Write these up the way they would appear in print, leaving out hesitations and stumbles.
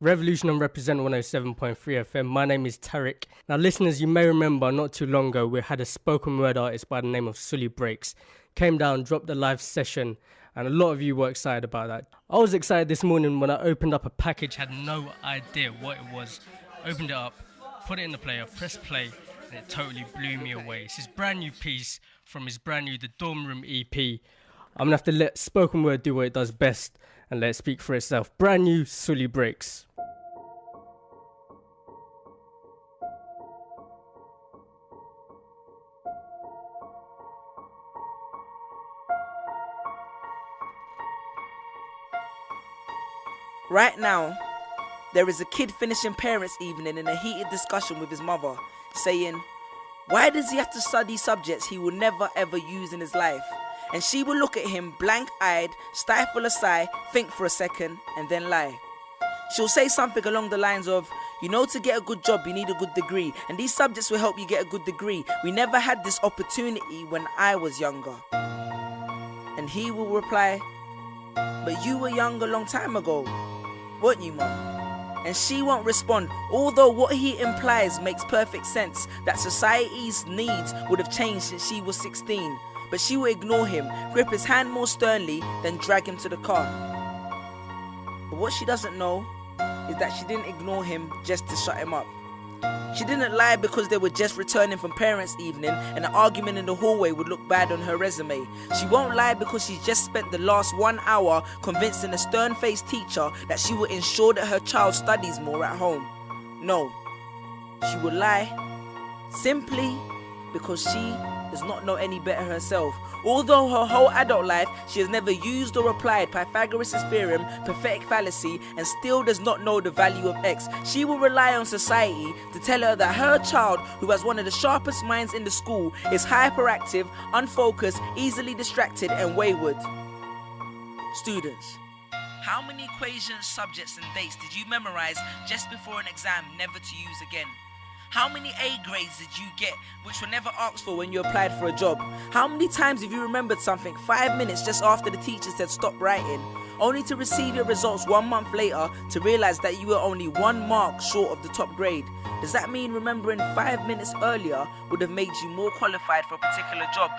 Revolution and Represent 107.3 FM. My name is Tariq. Now, listeners, you may remember not too long ago we had a spoken word artist by the name of Sully Breaks. Came down, dropped a live session, and a lot of you were excited about that. I was excited this morning when I opened up a package, had no idea what it was. Opened it up, put it in the player, pressed play, and it totally blew me away. It's his brand new piece from his brand new The Dorm Room EP. I'm going to have to let spoken word do what it does best and let it speak for itself. Brand new Sully Breaks. Right now, there is a kid finishing parents' evening in a heated discussion with his mother, saying, why does he have to study subjects he will never ever use in his life? And she will look at him blank-eyed, stifle a sigh, think for a second, and then lie. She'll say something along the lines of, you know, to get a good job you need a good degree, and these subjects will help you get a good degree. We never had this opportunity when I was younger. And he will reply, but you were young a long time ago, weren't you, Mum? And she won't respond, although what he implies makes perfect sense, that society's needs would have changed since she was 16. But she will ignore him, grip his hand more sternly, then drag him to the car. But what she doesn't know is that she didn't ignore him just to shut him up. She didn't lie because they were just returning from parents' evening and an argument in the hallway would look bad on her resume. She won't lie because she's just spent the last 1 hour convincing a stern-faced teacher that she will ensure that her child studies more at home. No, she will lie simply because she does not know any better herself. Although her whole adult life she has never used or applied Pythagoras' theorem, pathetic fallacy, and still does not know the value of X, she will rely on society to tell her that her child, who has one of the sharpest minds in the school, is hyperactive, unfocused, easily distracted, and wayward. Students, how many equations, subjects, and dates did you memorize just before an exam never to use again? How many A grades did you get which were never asked for when you applied for a job? How many times have you remembered something 5 minutes just after the teacher said stop writing, only to receive your results 1 month later to realize that you were only 1 mark short of the top grade? Does that mean remembering 5 minutes earlier would have made you more qualified for a particular job?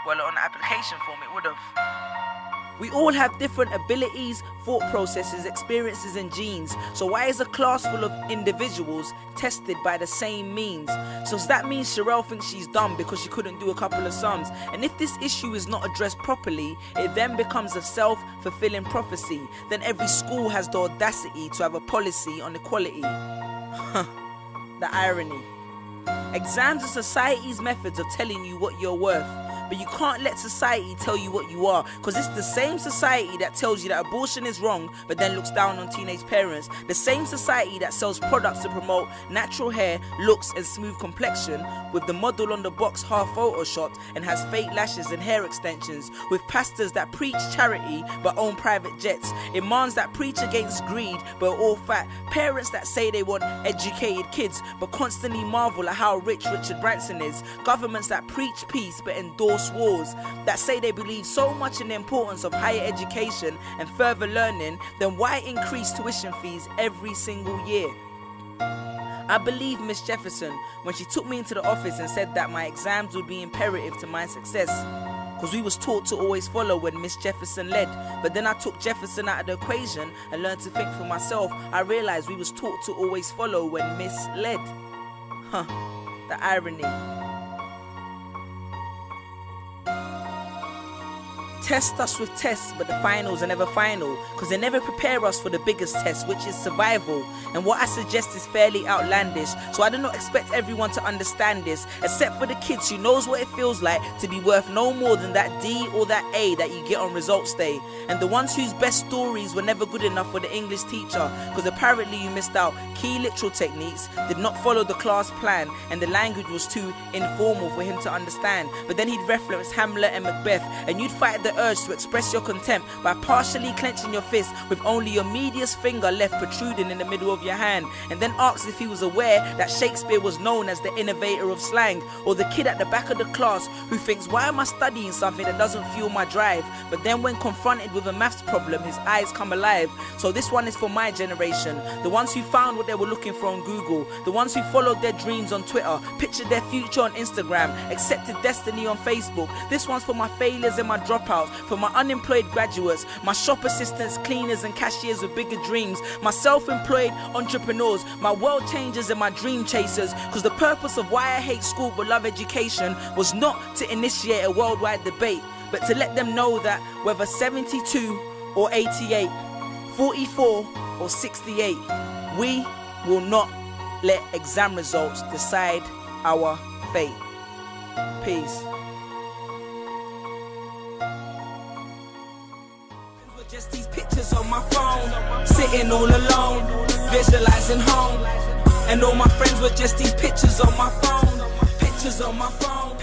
Well, on the application form it would have. We all have different abilities, thought processes, experiences and genes. So why is a class full of individuals tested by the same means? So does that mean Sherelle thinks she's dumb because she couldn't do a couple of sums? And if this issue is not addressed properly, it then becomes a self-fulfilling prophecy. Then every school has the audacity to have a policy on equality. The irony. Exams are society's methods of telling you what you're worth. But you can't let society tell you what you are, because it's the same society that tells you that abortion is wrong but then looks down on teenage parents. The same society that sells products to promote natural hair, looks and smooth complexion, with the model on the box half photoshopped and has fake lashes and hair extensions, with pastors that preach charity but own private jets, imams that preach against greed but are all fat, parents that say they want educated kids but constantly marvel at how rich Richard Branson is, governments that preach peace but endorse wars, that say they believe so much in the importance of higher education and further learning, then why increase tuition fees every single year? I believe Miss Jefferson when she took me into the office and said that my exams would be imperative to my success, because we was taught to always follow when Miss Jefferson led. But then I took Jefferson out of the equation and learned to think for myself. I realized we was taught to always follow when Miss led. The irony. Test us with tests, but the finals are never final, because they never prepare us for the biggest test, which is survival. And what I suggest is fairly outlandish, so I do not expect everyone to understand this, except for the kids who knows what it feels like to be worth no more than that D or that A that you get on results day, and the ones whose best stories were never good enough for the English teacher, because apparently you missed out key literal techniques, did not follow the class plan, and the language was too informal for him to understand. But then he'd reference Hamlet and Macbeth, and you'd fight the urge to express your contempt by partially clenching your fist with only your medius finger left protruding in the middle of your hand, and then asks if he was aware that Shakespeare was known as the innovator of slang, or the kid at the back of the class who thinks, why am I studying something that doesn't fuel my drive? But then when confronted with a maths problem, his eyes come alive. So this one is for my generation, the ones who found what they were looking for on Google, the ones who followed their dreams on Twitter, pictured their future on Instagram, accepted destiny on Facebook. This one's for my failures and my dropouts, for my unemployed graduates, my shop assistants, cleaners and cashiers with bigger dreams, my self-employed entrepreneurs, my world changers and my dream chasers. Because the purpose of why I hate school but love education was not to initiate a worldwide debate, but to let them know that whether 72 or 88, 44 or 68, we will not let exam results decide our fate. Peace. Just these pictures on my phone, sitting all alone, visualizing home. And all my friends were just these pictures on my phone, pictures on my phone.